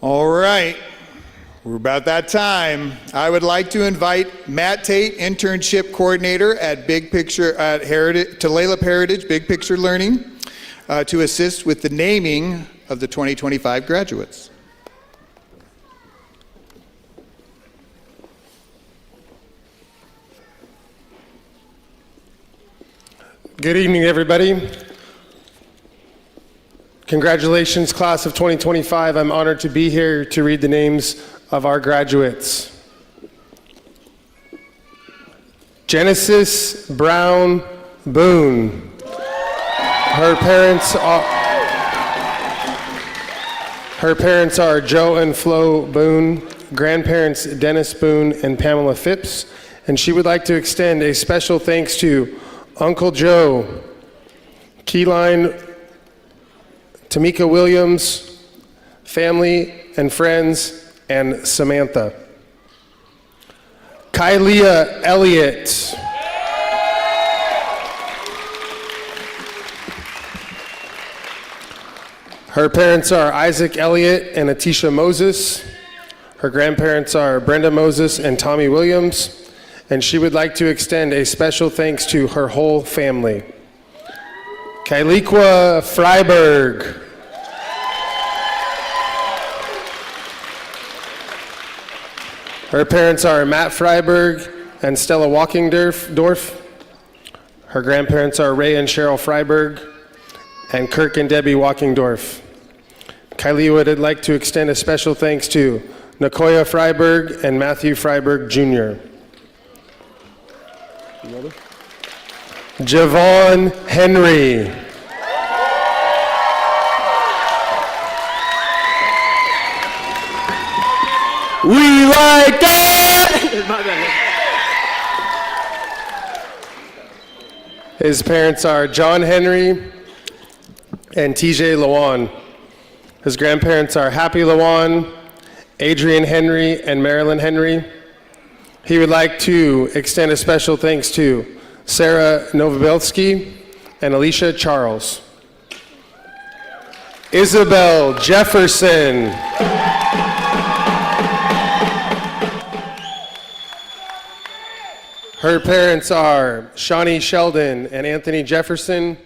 All right, we're about that time. I would like to invite Matt Tate, internship coordinator at Tulalip Heritage Big Picture Learning, to assist with the naming of the 2025 graduates. Good evening, everybody. Congratulations, class of 2025. I'm honored to be here to read the names of our graduates. Genesis Brown Boone. Her parents are Joe and Flo Boone, grandparents Dennis Boone and Pamela Phipps, and she would like to extend a special thanks to Uncle Joe, Keyline Tamika Williams, family and friends, and Samantha. Kylia Elliott. Her parents are Isaac Elliott and Atisha Moses. Her grandparents are Brenda Moses and Tommy Williams, and she would like to extend a special thanks to her whole family. Kyliqua Freiberg. Her parents are Matt Freiberg and Stella Walkingdorf. Her grandparents are Ray and Cheryl Freiberg and Kirk and Debbie Walkingdorf. Kylie would like to extend a special thanks to Nicoya Freiberg and Matthew Freiberg Jr. Javon Henry. We like that! His parents are John Henry and TJ Lawan. His grandparents are Happy Lawan, Adrian Henry, and Marilyn Henry. He would like to extend a special thanks to Sarah Novobelsky and Alicia Charles. Isabel Jefferson. Her parents are Shawnee Sheldon and Anthony Jefferson.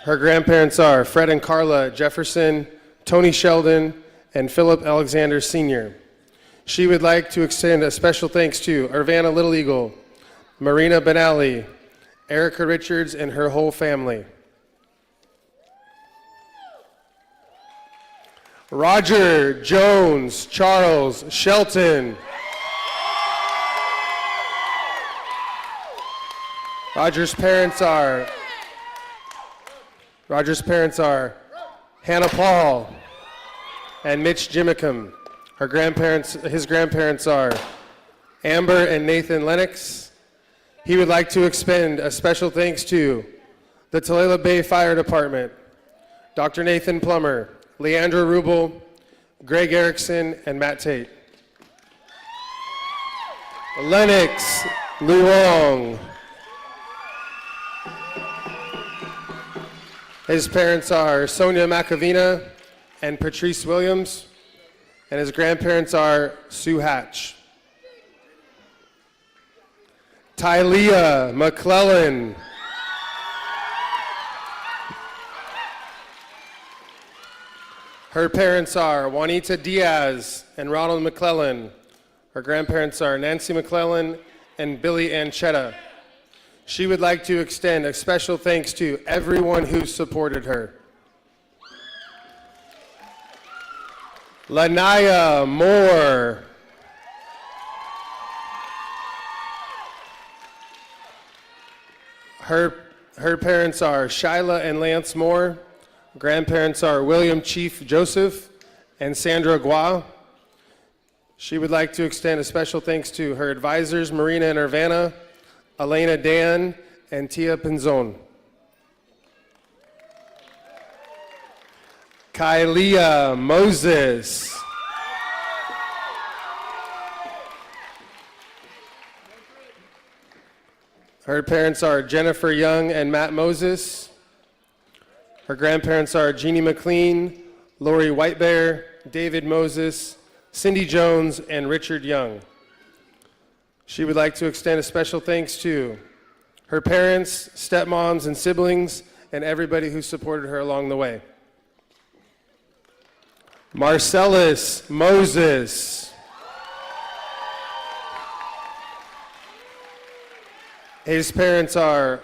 Her grandparents are Fred and Carla Jefferson, Tony Sheldon, and Philip Alexander Sr. She would like to extend a special thanks to Irvana Little Eagle, Marina Benally, Erica Richards, and her whole family. Roger Jones Charles Shelton. Roger's parents are Hannah Paul and Mitch Jimicum. His grandparents are Amber and Nathan Lennox. He would like to expend a special thanks to the Tulalip Bay Fire Department, Dr. Nathan Plummer, Leandra Rubel, Greg Erickson, and Matt Tate. Lennox Luong. His parents are Sonia Macavina and Patrice Williams, and his grandparents are Sue Hatch. Tylea McClellan. Her parents are Juanita Diaz and Ronald McClellan. Her grandparents are Nancy McClellan and Billy Anchetta. She would like to extend a special thanks to everyone who supported her. Lanaya Moore. Her parents are Shyla and Lance Moore. Grandparents are William Chief Joseph and Sandra Gua. She would like to extend a special thanks to her advisors, Marina and Irvana, Elena Dan, and Tia Pinzon. Kylia Moses. Her parents are Jennifer Young and Matt Moses. Her grandparents are Jeannie McLean, Lori Whitebear, David Moses, Cindy Jones, and Richard Young. She would like to extend a special thanks to her parents, stepmoms, and siblings, and everybody who supported her along the way. Marcellus Moses. His parents are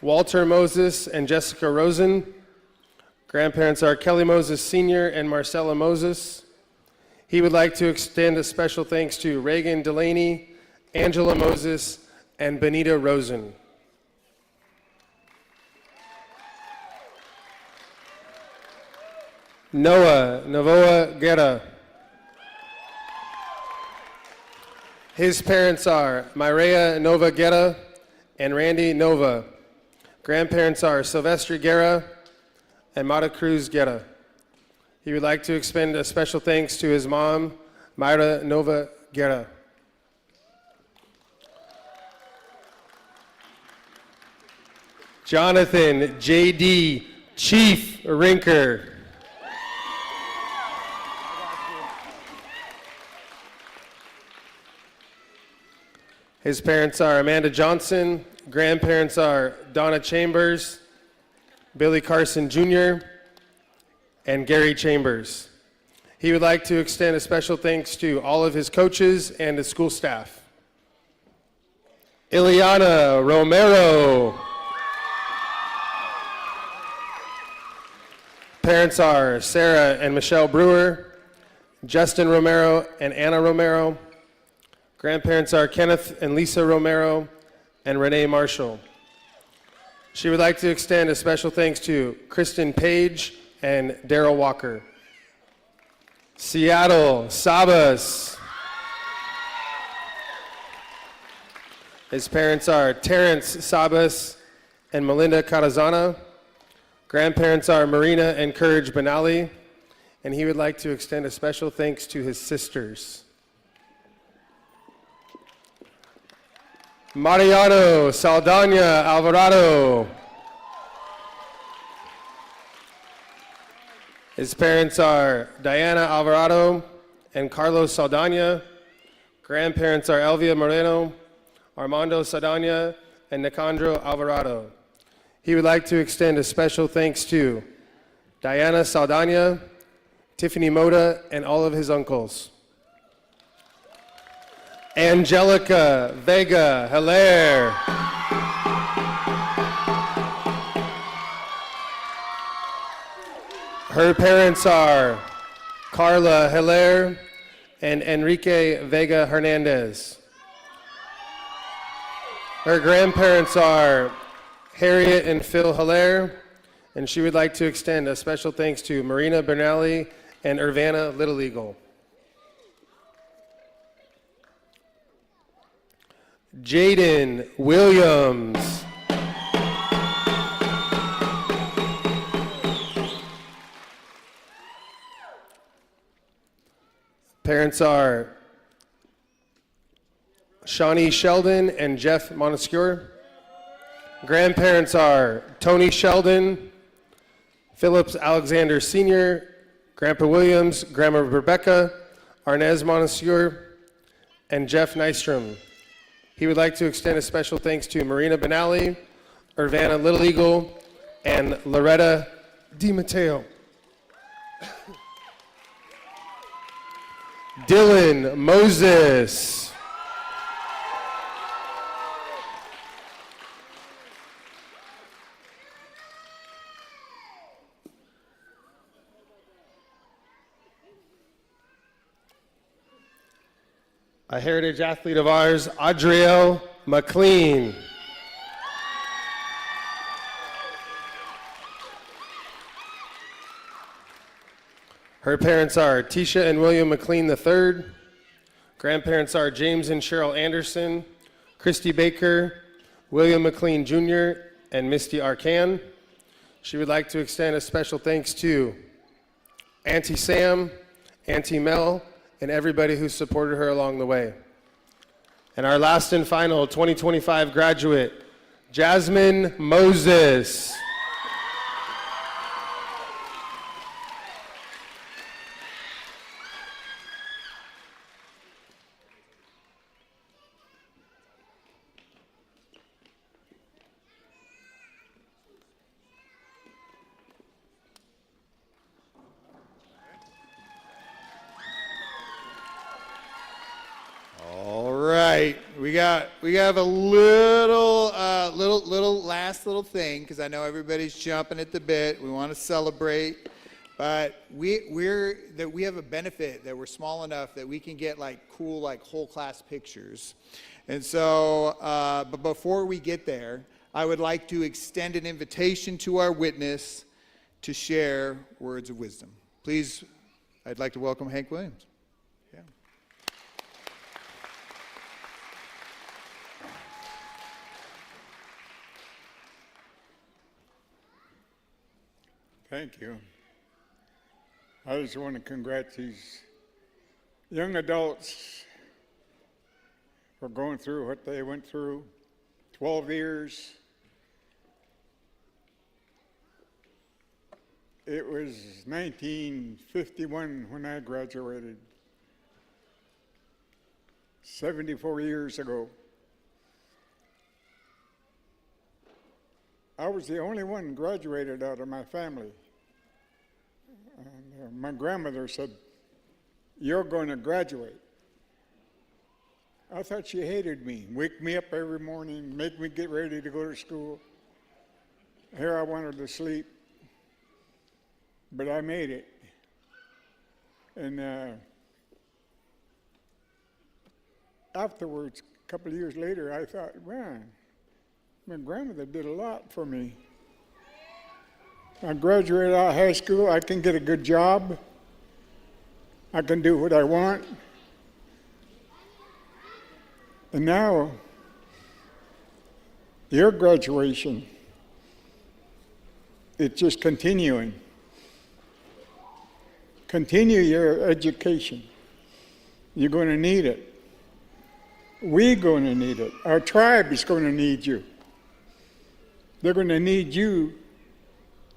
Walter Moses and Jessica Rosen. Grandparents are Kelly Moses Sr. and Marcella Moses. He would like to extend a special thanks to Reagan Delaney, Angela Moses, and Benita Rosen. Noah Novoa Guerra. His parents are Myrea Nova Guerra and Randy Nova. Grandparents are Silvestre Guerra and Mata Cruz Guerra. He would like to extend a special thanks to his mom, Myra Nova Guerra. Jonathan J.D. Chief Rinker. His parents are Amanda Johnson. Grandparents are Donna Chambers, Billy Carson Jr., and Gary Chambers. He would like to extend a special thanks to all of his coaches and the school staff. Ileana Romero. Parents are Sarah and Michelle Brewer, Justin Romero and Anna Romero. Grandparents are Kenneth and Lisa Romero and Renee Marshall. She would like to extend a special thanks to Kristen Page and Daryl Walker. Seattle Sabas. His parents are Terrence Sabas and Melinda Carazana. Grandparents are Marina and Courage Benali, and he would like to extend a special thanks to his sisters. Mariano Saldana Alvarado. His parents are Diana Alvarado and Carlos Saldana. Grandparents are Elvia Moreno, Armando Saldana, and Nicandro Alvarado. He would like to extend a special thanks to Diana Saldana, Tiffany Moda, and all of his uncles. Angelica Vega Hilaire. Her parents are Carla Hilaire and Enrique Vega Hernandez. Her grandparents are Harriet and Phil Hilaire, and she would like to extend a special thanks to Marina Bernali and Irvana Little Eagle. Jaden Williams. Parents are Shawnee Sheldon and Jeff Montesquieu. Grandparents are Tony Sheldon, Phillips Alexander Sr., Grandpa Williams, Grandma Rebecca, Arnez Montesquieu, and Jeff Nystrom. He would like to extend a special thanks to Marina Benali, Irvana Little Eagle, and Loretta DiMatteo. Dylan Moses. A heritage athlete of ours, Adrielle McLean. Her parents are Tisha and William McLean III. Grandparents are James and Cheryl Anderson, Christy Baker, William McLean Jr., and Misty Arcan. She would like to extend a special thanks to Auntie Sam, Auntie Mel, and everybody who supported her along the way. And our last and final 2025 graduate, Jasmine Moses. We have a little last thing because I know everybody's jumping at the bit. We want to celebrate, but we have a benefit that we're small enough that we can get like cool like whole class pictures, and so but before we get there, I would like to extend an invitation to our witness to share words of wisdom. Please, I'd like to welcome Hank Williams. Thank you. I just want to congratulate these young adults for going through what they went through. 12 years. It was 1951 when I graduated. 74 years ago. I was the only one graduated out of my family. And my grandmother said, "You're going to graduate." I thought she hated me, wake me up every morning, make me get ready to go to school. Here I wanted to sleep, but I made it. And afterwards, a couple of years later, I thought, man, my grandmother did a lot for me. I graduated out of high school, I can get a good job. I can do what I want. And now, your graduation, it's just continuing. Continue your education. You're going to need it. We're going to need it. Our tribe is going to need you. They're going to need you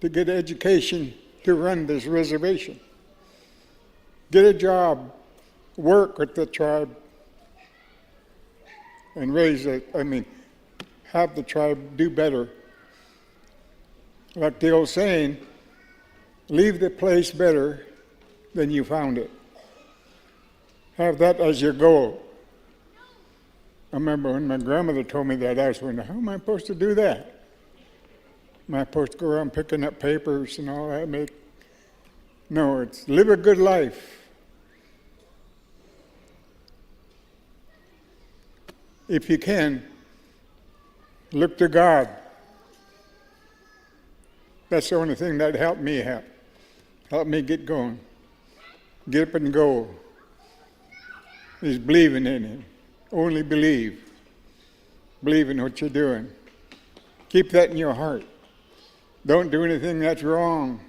to get education to run this reservation. Get a job, work with the tribe, and have the tribe do better. Like the old saying, leave the place better than you found it. Have that as your goal. I remember when my grandmother told me that, I was wondering, how am I supposed to do that? Am I supposed to go around picking up papers and all that? No, it's live a good life. If you can, look to God. That's the only thing that helped me get going. Get up and go. Is believing in Him. Only believe. Believe in what you're doing. Keep that in your heart. Don't do anything that's wrong.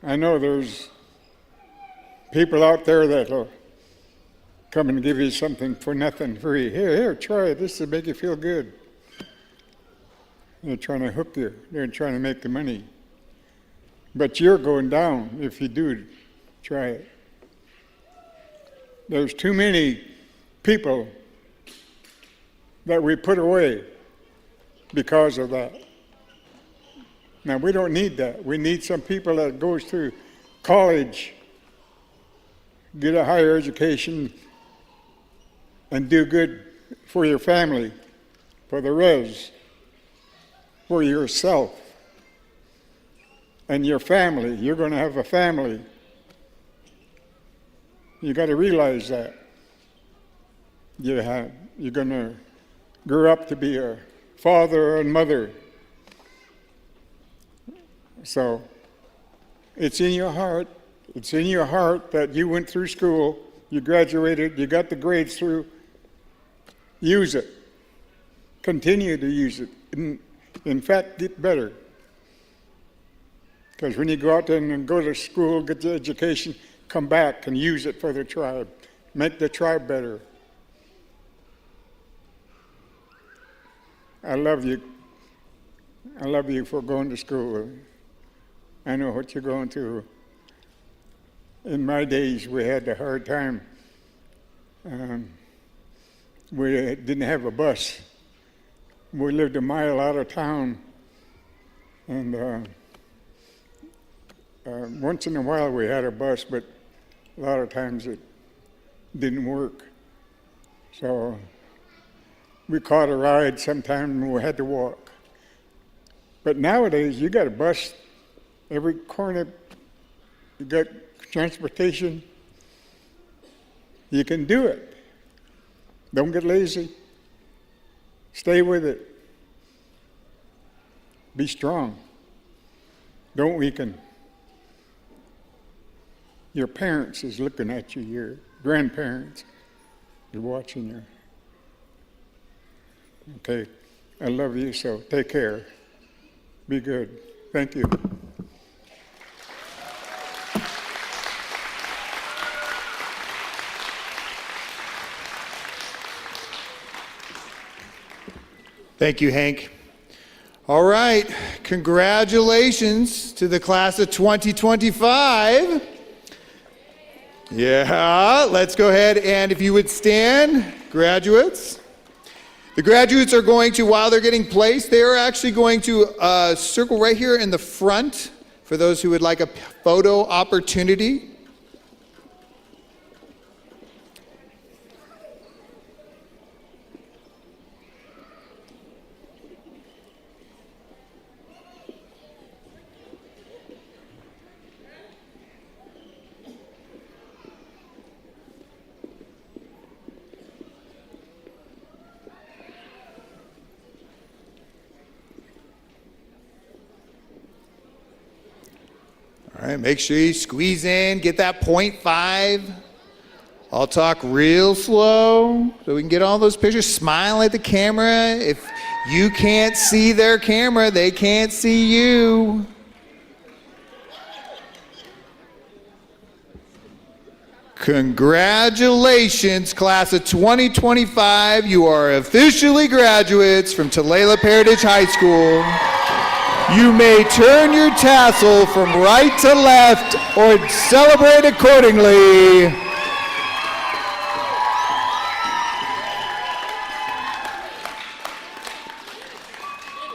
I know there's people out there that'll come and give you something for nothing free. Here, try it. This will make you feel good. They're trying to hook you. They're trying to make the money. But you're going down if you do try it. There's too many people that we put away because of that. Now, we don't need that. We need some people that goes through college, get a higher education, and do good for your family, for the res, for yourself, and your family. You're going to have a family. You got to realize that. You're going to grow up to be a father and mother. So it's in your heart. It's in your heart that you went through school, you graduated, you got the grades through. Use it. Continue to use it. In fact, get better. Because when you go out there and go to school, get the education, come back and use it for the tribe. Make the tribe better. I love you. I love you for going to school. I know what you're going through. In my days, we had a hard time. We didn't have a bus. We lived a mile out of town. And once in a while we had a bus, but a lot of times it didn't work. So we caught a ride sometime and we had to walk. But nowadays, you got a bus every corner. You got transportation. You can do it. Don't get lazy. Stay with it. Be strong. Don't weaken. Your parents is looking at you. Your grandparents is watching you. Okay. I love you, so take care. Be good. Thank you. Thank you, Hank. All right, congratulations to the class of 2025. Yeah, let's go ahead and if you would stand, graduates. The graduates are going to, while they're getting placed, they are actually going to circle right here in the front for those who would like a photo opportunity. All right, make sure you squeeze in, get that 0.5. I'll talk real slow so we can get all those pictures. Smile at the camera. If you can't see their camera, they can't see you. Congratulations, class of 2025. You are officially graduates from Tulalip Heritage High School. You may turn your tassel from right to left or celebrate accordingly.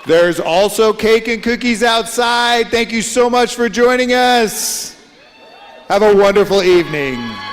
There's also cake and cookies outside. Thank you so much for joining us. Have a wonderful evening.